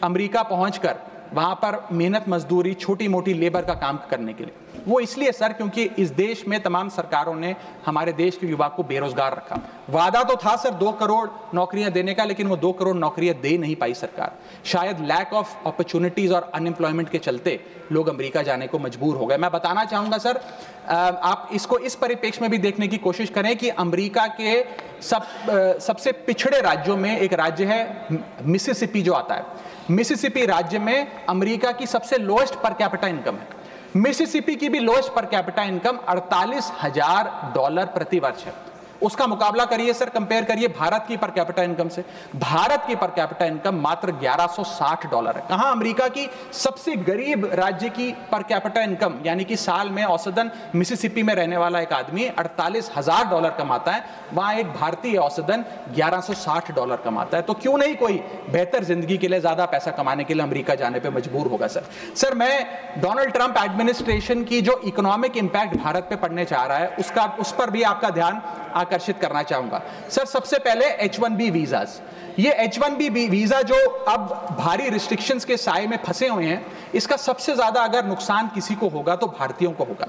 अमेरिका पहुंचकर वहां पर मेहनत मजदूरी, छोटी मोटी लेबर का काम करने के लिए? वो इसलिए सर क्योंकि इस देश में तमाम सरकारों ने हमारे देश के युवा को बेरोजगार रखा। वादा तो था सर 2 करोड़ नौकरियां देने का, लेकिन वो 2 करोड़ नौकरियां दे नहीं पाई सरकार। शायद लैक ऑफ अपॉर्चुनिटीज और अनएम्प्लॉयमेंट के चलते लोग अमेरिका जाने को मजबूर हो गए। मैं बताना चाहूंगा सर, आप इसको इस परिप्रेक्ष्य में भी देखने की कोशिश करें कि अमेरिका के सबसे पिछड़े राज्यों में एक राज्य है मिसिसिपी जो आता है। मिसिसिपी राज्य में अमेरिका की सबसे लोएस्ट पर कैपिटा इनकम है। मिसिसिपी की भी लोएस्ट पर कैपिटा इनकम $48,000 प्रति वर्ष है। उसका मुकाबला करिए सर, कंपेयर करिए भारत की पर कैपिटा इनकम से। भारत की पर कैपिटा इनकम मात्र $1160 है। कहां अमेरिका की सबसे गरीब राज्य की पर कैपिटा इनकम, यानी कि साल में औसतन मिसिसिपी में रहने वाला एक आदमी $48,000 कमाता है, वहां एक भारतीय औसतन $1160 कमाता है। तो क्यों नहीं कोई बेहतर जिंदगी के लिए, ज्यादा पैसा कमाने के लिए अमेरिका जाने पर मजबूर होगा सर। मैं डोनाल्ड ट्रंप एडमिनिस्ट्रेशन की जो इकोनॉमिक इंपैक्ट भारत पे पड़ने जा रहा है उस पर भी आपका ध्यान आकर्षित करना चाहूंगा सर। सबसे पहले H1B वीजास, ये H1B वीजा जो अब भारी रिस्ट्रिक्शंस के साए में फंसे हुए हैं, इसका सबसे ज्यादा अगर नुकसान किसी को होगा तो भारतीयों को होगा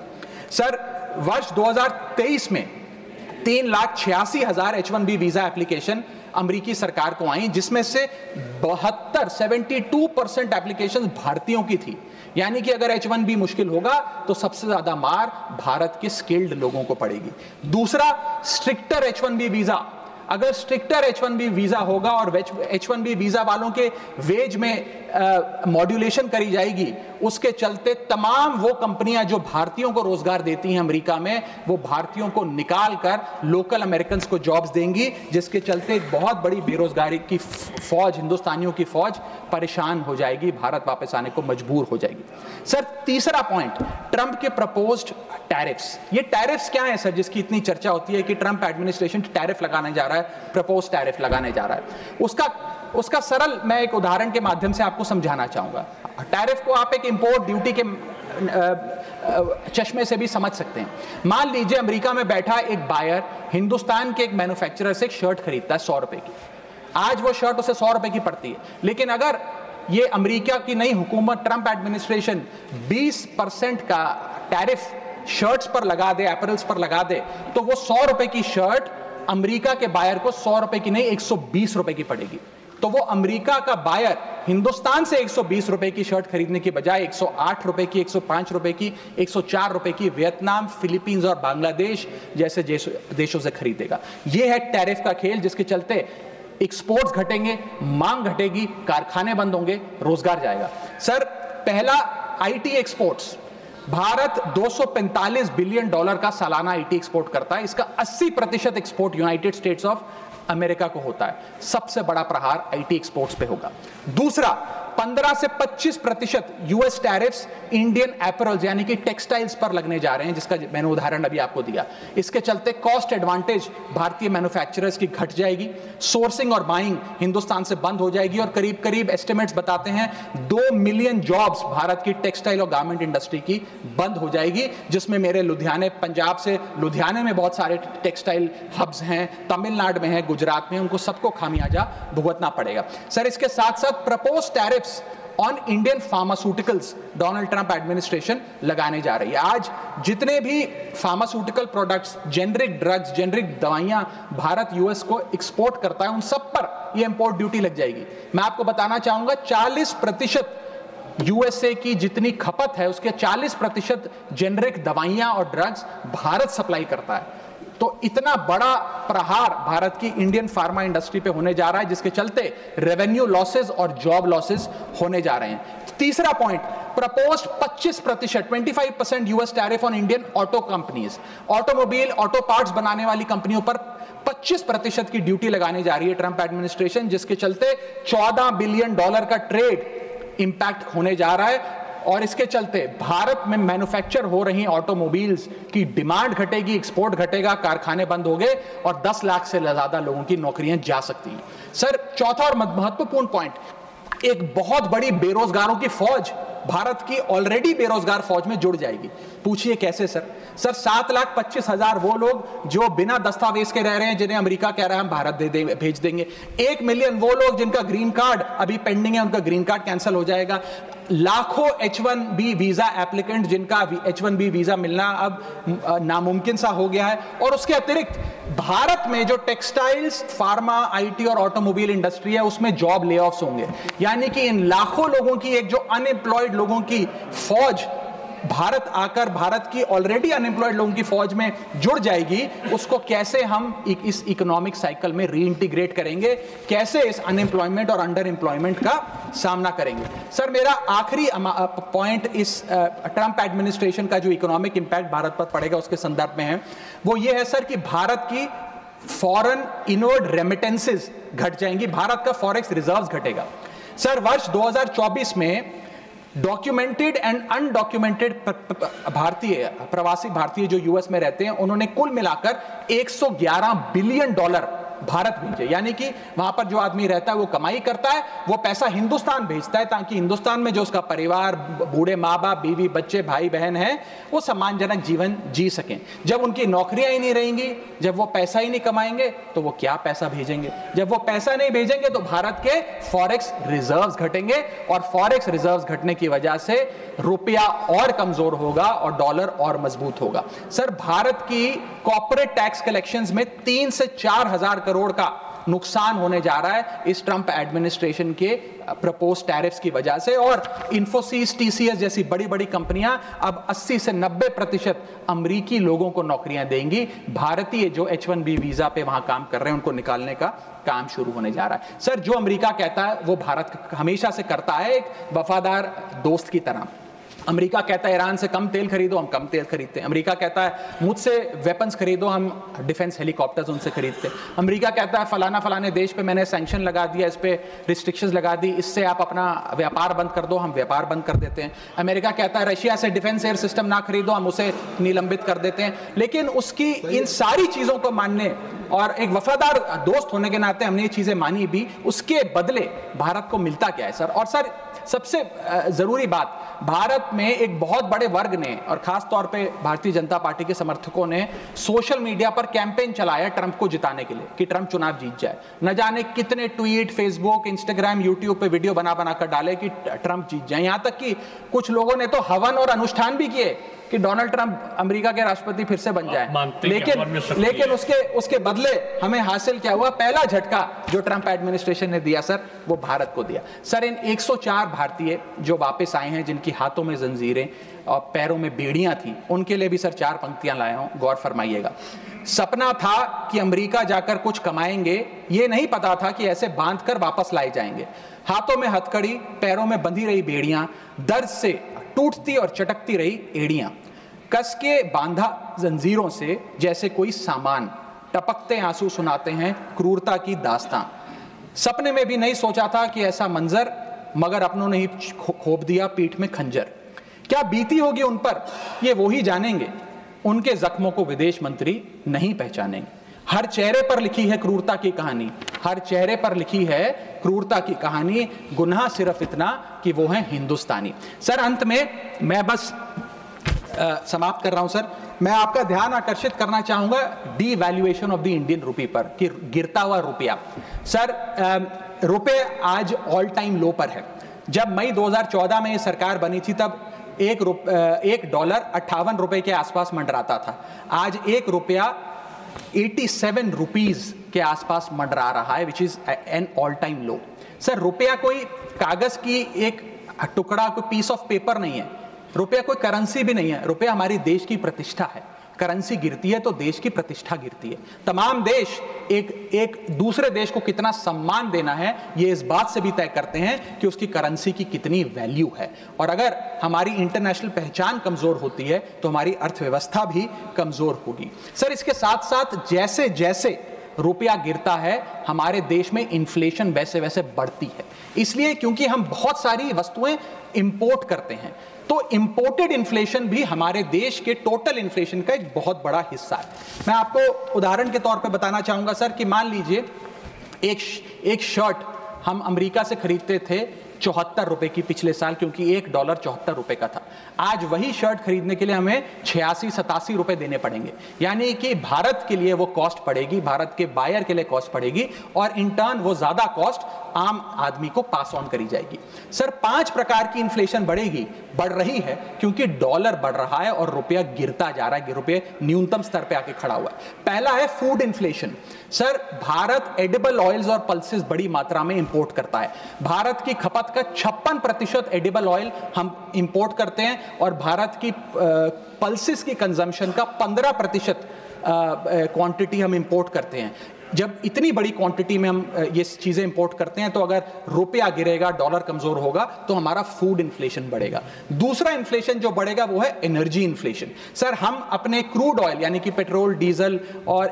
सर। वर्ष 2023 में 3,86,000 H1B वीजा एप्लीकेशन अमेरिकी सरकार को आई, जिसमें से 72% एप्लीकेशन भारतीयों की थी। यानी कि अगर H1B मुश्किल होगा तो सबसे ज्यादा मार भारत के स्किल्ड लोगों को पड़ेगी। दूसरा, स्ट्रिक्टर H1B वीजा, अगर स्ट्रिक्टर H1B वीजा होगा और H1B वीजा वालों के वेज में मॉड्यूलेशन करी जाएगी, उसके चलते तमाम वो कंपनियां जो भारतीयों को रोजगार देती हैं अमेरिका में, वो भारतीयों को निकाल कर लोकल अमेरिकन्स को जॉब्स देंगी, जिसके चलते एक बहुत बड़ी बेरोजगारी की फौज, हिंदुस्तानियों की फौज परेशान हो जाएगी, भारत वापस आने को मजबूर हो जाएगी। सर तीसरा पॉइंट, ट्रंप के प्रपोज्ड टैरिफ्स। ये टैरिफ्स क्या है सर, जिसकी इतनी चर्चा होती है कि ट्रंप एडमिनिस्ट्रेशन टैरिफ लगाने जा रहा है, प्रपोज टैरिफ लगाने जा रहा है। उसका सरल मैं एक उदाहरण के माध्यम से आपको समझाना चाहूंगा। टैरिफ को आप एक इंपोर्ट ड्यूटी के चश्मे से भी समझ सकते हैं। मान लीजिए अमेरिका में बैठा एक बायर हिंदुस्तान के एक मैन्युफैक्चरर से एक शर्ट खरीदता है 100 रुपए की। आज वो शर्ट उसे 100 रुपए की पड़ती है, लेकिन अगर ये अमेरिका की नई हुकूमत, ट्रंप एडमिनिस्ट्रेशन 20% का टैरिफ शर्ट्स पर लगा दे, एपरल्स पर लगा दे, तो वो 100 रुपए की शर्ट अमेरिका के बायर को 100 रुपए की नहीं 120 रुपए की पड़ेगी। तो वो अमेरिका का बायर हिंदुस्तान से 120 रुपए की शर्ट खरीदने की बजाय 108 रुपए की, 105 रुपए की, 104 रुपए की वियतनाम, फिलीपींस और बांग्लादेश जैसे देशों से खरीदेगा। यह है टैरिफ का खेल, जिसके चलते एक्सपोर्ट्स घटेंगे, मांग घटेगी, कारखाने बंद होंगे, रोजगार जाएगा। सर पहला, आईटी एक्सपोर्ट्स। भारत $245 बिलियन का सालाना आईटी एक्सपोर्ट करता है। इसका 80% export United states of America को होता है। सबसे बड़ा प्रहार आईटी एक्सपोर्ट्स पे होगा। दूसरा, 15 से 25% यूएस टैरिफ्स इंडियन एपरल्स यानी कि टेक्सटाइल्स पर लगने जा रहे हैं, जिसका मैंने उदाहरण अभी आपको दिया। इसके चलते कॉस्ट एडवांटेज भारतीय मैन्युफैक्चरर्स की घट जाएगी, सोर्सिंग और बाइंग हिंदुस्तान से बंद हो जाएगी, और करीब करीब एस्टिमेट्स बताते हैं 2 मिलियन जॉब्स भारत की टेक्सटाइल और गारमेंट इंडस्ट्री की बंद हो जाएगी, जिसमें मेरे लुधियाने, पंजाब से लुधियाने में बहुत सारे टेक्सटाइल हब्स हैं, तमिलनाडु में है, गुजरात में, उनको सबको खामियाजा भुगतना पड़ेगा। सर इसके साथ साथ propose tariffs on Indian pharmaceuticals Donald Trump administration लगाने जा रही है। आज जितने भी pharmaceutical products, generic drugs, generic दवाइयां भारत यूएस को एक्सपोर्ट करता है, उन सब पर यह इंपोर्ट ड्यूटी लग जाएगी। मैं आपको बताना चाहूंगा 40% यूएसए की जितनी खपत है उसके 40% जेनरिक दवाइयां और ड्रग्स भारत सप्लाई करता है। तो इतना बड़ा प्रहार भारत की इंडियन फार्मा इंडस्ट्री पे होने जा रहा है, जिसके चलते रेवेन्यू लॉसेस और जॉब लॉसेस होने जा रहे हैं। तीसरा point, proposed 25% US tariff on Indian auto companies. Automobile, auto parts बनाने वाली कंपनियों पर 25% की ड्यूटी लगाने जा रही है ट्रंप एडमिनिस्ट्रेशन, जिसके चलते $14 बिलियन का ट्रेड इंपैक्ट होने जा रहा है। और इसके चलते भारत में मैन्युफैक्चर हो रही ऑटोमोबाइल्स की डिमांड घटेगी, एक्सपोर्ट घटेगा, कारखाने बंद हो गए और 10 लाख से ज्यादा लोगों की नौकरियां जा सकती हैं। सर चौथा और महत्वपूर्ण पॉइंट, एक बहुत बड़ी बेरोजगारों की फौज भारत की ऑलरेडी बेरोजगार फौज में जुड़ जाएगी। पूछिए कैसे सर? सर 7,25,000 वो लोग जो बिना दस्तावेज के रह रहे हैं, जिन्हें अमेरिका कह रहा है हम भारत भेज देंगे। 1 मिलियन वो लोग जिनका ग्रीन कार्ड अभी पेंडिंग है, उनका ग्रीन कार्ड कैंसिल हो जाएगा। लाखों H1B वीजा एप्लीकेंट जिनका H1B वीजा मिलना अब नामुमकिन सा हो गया है। और उसके अतिरिक्त भारत में जो टेक्सटाइल्स, फार्मा, आईटी और ऑटोमोबाइल इंडस्ट्री है, उसमें जॉब लेऑफ्स होंगे। यानी कि इन लाखों लोगों की, एक जो अनएम्प्लॉयड लोगों की फौज भारत आकर भारत की ऑलरेडी अनएम्प्लॉयड लोगों की फौज में जुड़ जाएगी, उसको कैसे हम इस इकोनॉमिक साइकिल में रीइंटीग्रेट करेंगे, कैसे इस अनएम्प्लॉयमेंट और अंडर एम्प्लॉयमेंट का सामना करेंगे। सर, मेरा आखिरी पॉइंट इस ट्रंप एडमिनिस्ट्रेशन का जो इकोनॉमिक इंपैक्ट भारत पर पड़ेगा उसके संदर्भ में है, वो ये है सर कि भारत की फॉरेन इनवर्ड रेमिटेंसेस घट जाएंगी, भारत का फॉरेक्स रिजर्व्स घटेगा। सर, वर्ष 2024 में डॉक्यूमेंटेड एंड अनडॉक्यूमेंटेड भारतीय प्रवासी भारतीय जो यूएस में रहते हैं, उन्होंने कुल मिलाकर 111 बिलियन डॉलर भारत भेजे। यानी कि वहां पर जो आदमी रहता है वो कमाई करता है, वो पैसा हिंदुस्तान भेजता है ताकि हिंदुस्तान में जो उसका परिवार, बूढ़े माँ बाप, बीवी बच्चे, भाई बहन हैं, वो सम्मानजनक जीवन जी सकें। जब उनकी नौकरियां ही नहीं रहेंगी, जब वो पैसा ही नहीं कमाएंगे, तो वो क्या पैसा भेजेंगे? जब वो पैसा नहीं भेजेंगे तो भारत के फॉरेक्स रिजर्व्स घटेंगे, और फॉरेक्स रिजर्व्स घटने की वजह से रुपया और कमजोर होगा और डॉलर और मजबूत होगा। सर, भारत की कॉर्पोरेट टैक्स कलेक्शंस में 3 से 4 हजार करोड़ का नुकसान होने जा रहा है इस ट्रंप एडमिनिस्ट्रेशन के प्रपोज टैरिफ्स की वजह से, और इन्फोसिस, टीसीएस जैसी बड़ी बड़ी कंपनियां अब 80 से 90% अमेरिकी लोगों को नौकरियां देंगी। भारतीय जो H1B वीजा पे वहां काम कर रहे हैं उनको निकालने का काम शुरू होने जा रहा है। सर, जो अमेरिका कहता है वो भारत हमेशा से करता है, एक वफादार दोस्त की तरह। अमेरिका कहता है ईरान से कम तेल खरीदो, हम कम तेल खरीदते हैं। अमेरिका कहता है मुझसे वेपन्स खरीदो, हम डिफेंस हेलीकॉप्टर्स उनसे खरीदते हैं। अमेरिका कहता है फलाने देश पे मैंने सैंक्शन लगा दिया, इस पे रिस्ट्रिक्शंस लगा दी, इससे आप अपना व्यापार बंद कर दो, हम व्यापार बंद कर देते हैं। अमेरिका कहता है रशिया से डिफेंस एयर सिस्टम ना खरीदो, हम उसे निलंबित कर देते हैं। लेकिन उसकी इन सारी चीजों को मानने और एक वफादार दोस्त होने के नाते हमने ये चीजें मानी भी, उसके बदले भारत को मिलता क्या है सर? और सर, सबसे जरूरी बात, भारत में एक बहुत बड़े वर्ग ने और खास तौर पे भारतीय जनता पार्टी के समर्थकों ने सोशल मीडिया पर कैंपेन चलाया ट्रंप को जिताने के लिए कि ट्रंप चुनाव जीत जाए। न जाने कितने ट्वीट, फेसबुक, इंस्टाग्राम, यूट्यूब पे वीडियो बना कर डाले कि ट्रंप जीत जाए। यहां तक कि कुछ लोगों ने तो हवन और अनुष्ठान भी किए कि डोनाल्ड ट्रंप अमेरिका के राष्ट्रपति फिर से बन जाए। लेकिन उसके बदले हमें हासिल क्या हुआ? पहला झटका जो ट्रंप एडमिनिस्ट्रेशन ने दिया सर, वो भारत को दिया। सर, इन 104 भारतीय जो वापस आए हैं, जिनकी हाथों में जंजीरें और पैरों में बेड़ियां थी, उनके लिए भी सर 4 पंक्तियां लाया हूं, गौर फरमाइएगा। सपना था कि अमेरिका जाकर कुछ कमाएंगे, ये नहीं पता था कि ऐसे बांध कर वापस लाए जाएंगे। हाथों में हथकड़ी, पैरों में बंधी रही बेड़ियां, दर्द से टूटती और चटकती रही एड़ियां, कस के बांधा जंजीरों से जैसे कोई सामान, टपकते आंसू सुनाते हैं क्रूरता की दास्तां। सपने में भी नहीं सोचा था कि ऐसा मंजर, मगर अपनों ने ही खोप दिया पीठ में खंजर। क्या बीती होगी उन पर, ये वो ही जानेंगे, उनके जख्मों को विदेश मंत्री नहीं पहचानेंगे। हर चेहरे पर लिखी है क्रूरता की कहानी, हर चेहरे पर लिखी है क्रूरता की कहानी, गुनाह सिर्फ इतना कि वो है हिंदुस्तानी। सर, अंत में मैं बस समाप्त कर रहा हूं सर। मैं आपका ध्यान आकर्षित करना चाहूंगा डीवैल्यूएशन ऑफ द इंडियन रुपी पर, कि गिरता हुआ रुपया। सर, रुपये आज ऑल टाइम लो पर है। जब मई 2014 में ये सरकार बनी थी तब $1 58 के आसपास मंडराता था। आज $1 87 रुपीज के आसपास मंडरा रहा है, which is an all time low. Sir, रुपया कोई कागज की एक टुकड़ा, कोई पीस ऑफ पेपर नहीं है, रुपया कोई करेंसी भी नहीं है। रुपया हमारी देश की प्रतिष्ठा है। करेंसी गिरती है तो देश की प्रतिष्ठा गिरती है। तमाम देश एक दूसरे देश को कितना सम्मान देना है, ये इस बात से भी तय करते हैं कि उसकी करेंसी की कितनी वैल्यू है। और अगर हमारी इंटरनेशनल पहचान कमजोर होती है तो हमारी अर्थव्यवस्था भी कमजोर होगी। सर, इसके साथ साथ जैसे जैसे रुपया गिरता है, हमारे देश में इन्फ्लेशन वैसे वैसे बढ़ती है। इसलिए क्योंकि हम बहुत सारी वस्तुएं इंपोर्ट करते हैं, तो इंपोर्टेड इन्फ्लेशन भी हमारे देश के टोटल इन्फ्लेशन का एक बहुत बड़ा हिस्सा है। मैं आपको उदाहरण के तौर पे बताना चाहूंगा सर, कि मान लीजिए एक शर्ट हम अमेरिका से खरीदते थे 74 रुपए की पिछले साल, क्योंकि $1 74 रुपए का था। आज वही शर्ट खरीदने के लिए हमें 86-87 रुपए देने पड़ेंगे। यानी कि भारत के लिए वो कॉस्ट पड़ेगी, भारत के बायर के लिए कॉस्ट पड़ेगी, और इन टर्न वो ज्यादा कॉस्ट आम आदमी को पास ऑन करी जाएगी। सर, 5 प्रकार की इन्फ्लेशन बढ़ रही है, क्योंकि डॉलर बढ़ रहा है और रुपया गिरता जा रहा है, रुपये न्यूनतम स्तर पे आके खड़ा हुआ है। पहला है food inflation. Sir, Bharat edible oils और पल्सेस बड़ी मात्रा में इंपोर्ट करता है। भारत की खपत खपत का 56% एडिबल ऑयल हम इंपोर्ट करते हैं और भारत की पल्सेस की कंजम्पशन का 15% क्वांटिटी हम इंपोर्ट करते हैं। जब इतनी बड़ी क्वांटिटी में हम ये चीज़ें इंपोर्ट करते हैं तो अगर रुपया गिरेगा, डॉलर कमज़ोर होगा तो हमारा फूड इन्फ्लेशन बढ़ेगा। दूसरा इन्फ्लेशन जो बढ़ेगा वो है एनर्जी इन्फ्लेशन। सर, हम अपने क्रूड ऑयल यानी कि पेट्रोल, डीजल और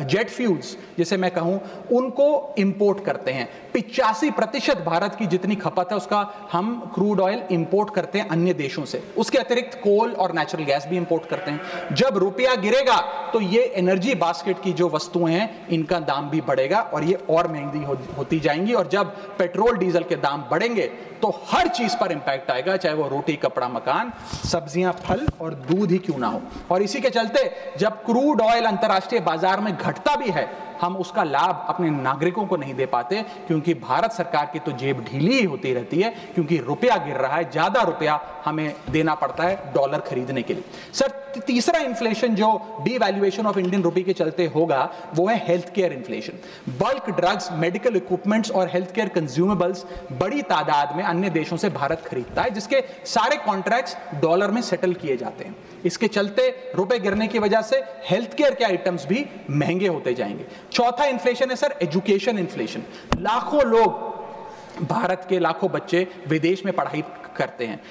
जेट फ्यूल्स जिसे मैं कहूँ उनको इंपोर्ट करते हैं। 85% भारत की जितनी खपत है उसका हम क्रूड ऑयल इंपोर्ट करते हैं अन्य देशों से। उसके अतिरिक्त कोल और नेचुरल गैस भी इंपोर्ट करते हैं। जब रुपया गिरेगा तो ये एनर्जी बास्केट की जो वस्तुएं हैं इनका दाम भी बढ़ेगा और ये और महंगी होती जाएंगी। और जब पेट्रोल डीजल के दाम बढ़ेंगे तो हर चीज पर इंपैक्ट आएगा, चाहे वो रोटी, कपड़ा, मकान, सब्जियां, फल और दूध ही क्यों ना हो। और इसी के चलते जब क्रूड ऑयल अंतर्राष्ट्रीय बाजार में घटता भी है, हम उसका लाभ अपने नागरिकों को नहीं दे पाते क्योंकि भारत सरकार की तो जेब ढीली ही होती रहती है, क्योंकि रुपया गिर रहा है, ज्यादा रुपया हमें देना पड़ता है डॉलर खरीदने के लिए। सर, तीसरा इन्फ्लेशन जो डीवैल्यूएशन ऑफ इंडियन रुपी के चलते होगा वो है health care inflation. Bulk drugs, medical equipments और हेल्थ केयर कंज्यूमेबल्स बड़ी तादाद में अन्य देशों से भारत खरीदता है, जिसके सारे कॉन्ट्रैक्ट्स डॉलर में सेटल किए जाते हैं। इसके चलते रुपए गिरने की वजह से हेल्थ केयर के आइटम्स भी महंगे होते जाएंगे। चौथा इन्फ्लेशन है सर एजुकेशन इन्फ्लेशन। लाखों लोग, भारत के लाखों बच्चे विदेश में पढ़ाई करते हैं।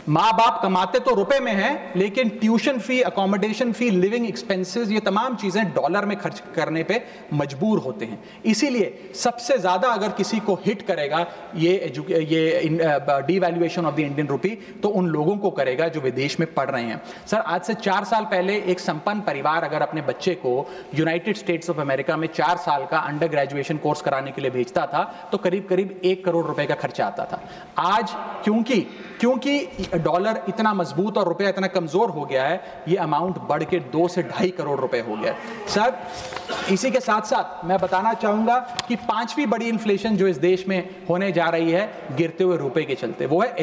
माँ बाप कमाते तो रुपए में हैं, लेकिन ट्यूशन फी, अकोमोडेशन फी, लिविंग एक्सपेंसेस, ये तमाम चीजें डॉलर में खर्च करने पे मजबूर होते हैं। इसीलिए सबसे ज्यादा अगर किसी को हिट करेगा ये डीवैल्यूएशन ऑफ द इंडियन रुपी तो उन लोगों को करेगा जो विदेश में पढ़ रहे हैं। सर, आज से 4 साल पहले एक संपन्न परिवार अगर अपने बच्चे को यूनाइटेड स्टेट्स ऑफ अमेरिका में 4 साल का अंडर ग्रेजुएशन कोर्स कराने के लिए भेजता था तो करीब करीब 1 करोड़ रुपए का खर्चा आता था। आज क्योंकि डॉलर इतना मजबूत और रुपया इतना कमजोर हो गया है, ये अमाउंट बढ़ के 2 से 2.5 करोड़ रुपए हो गया। सर, इसी के साथ साथ मैं बताना चाहूंगा कि 5वीं बड़ी इन्फ्लेशन जो इस देश में होने जा रही है गिरते हुए रुपए के चलते, वो है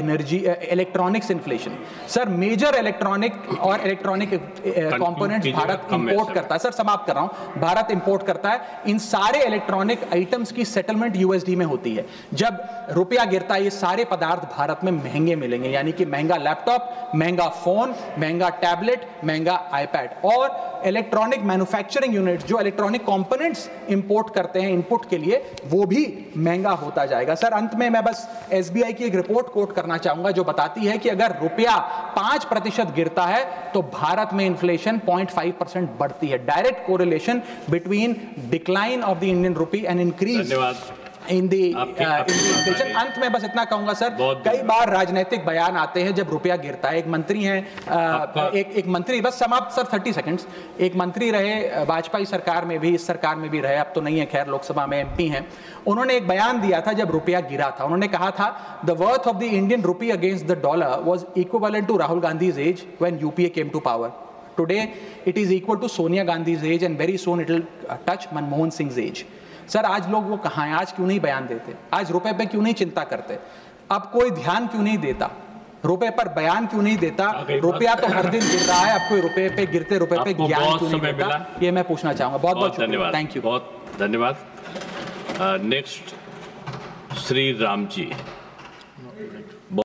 electronics inflation. Sir, major electronic components Bharat import करता है। सर, समाप्त कर रहा हूं। भारत इंपोर्ट करता है। इन सारे इलेक्ट्रॉनिक आइटम्स की सेटलमेंट यूएसडी में होती है। जब रुपया गिरता है ये सारे पदार्थ भारत में महंगे मिलेंगे, यानी कि महंगा लैपटॉप, महंगा फोन, महंगा टैबलेट, महंगा आईपैड। और इलेक्ट्रॉनिक मैन्युफैक्चरिंग यूनिट जो इलेक्ट्रॉनिक कंपोनेंट्स इंपोर्ट करते हैं इनपुट के लिए, वो भी महंगा होता जाएगा। सर, अंत में मैं बस एसबीआई की एक रिपोर्ट कोट करना चाहूंगा जो बताती है कि अगर रुपया 5% गिरता है तो भारत में इन्फ्लेशन 0.5% बढ़ती है। Direct correlation between decline of the Indian rupee and increase in the inflation. अंत में बस इतना कहूंगा सर, कई बार राजनीतिक बयान आते हैं जब रुपया गिरता है। एक मंत्री हैं, एक मंत्री, बस समाप्त सर 30 सेकंड्स, एक मंत्री रहे वाजपेयी सरकार में भी, इस सरकार में भी रहे, अब तो नहीं है खैर, लोकसभा में एमपी हैं। उन्होंने एक बयान दिया था जब रुपया गिरा था। उन्होंने कहा था the worth of the Indian rupee against the dollar was equivalent to Rahul Gandhi's age when UPA came to power. Today it is equal to Sonia Gandhi's age and very soon it will touch Manmohan Singh age. Sir, आज लोग वो कहाँ हैं? आज क्यों नहीं बयान देते? आज रुपए पे क्यों नहीं चिंता करते? अब कोई ध्यान क्यों नहीं देता? रुपए पर बयान क्यों नहीं देता? रुपया तो हर दिन गिर रहा है, अब कोई रुपए पे, गिरते रुपए पे ज्ञान क्यों नहीं देता? ये मैं पूछना चाहूंगा। बहुत बहुत धन्यवाद। Thank you. बहुत धन्यवाद। नेक्स्ट श्री राम जी।